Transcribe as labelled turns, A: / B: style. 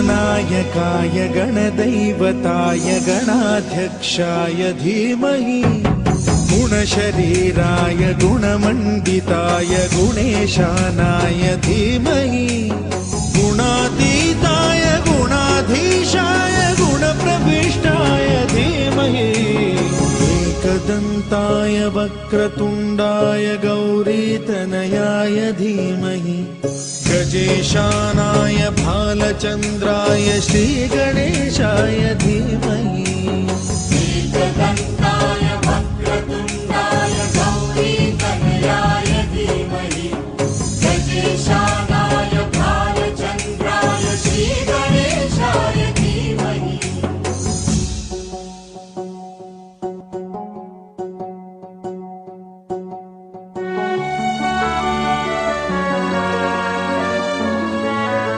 A: गणनायकाय गणदैवताय गणाध्यक्षाय धीमहि गुणशरीराय गुणमण्डिताय गुणेशानाय धीमहि गुणातीताय गुणाधीशाय गुणप्रविष्टाय धीमहि एकदन्ताय वक्रतुण्डाय गौरीतनयाय धीमहि गजेशानाय भालचन्द्राय श्रीगणेशाय धीमहि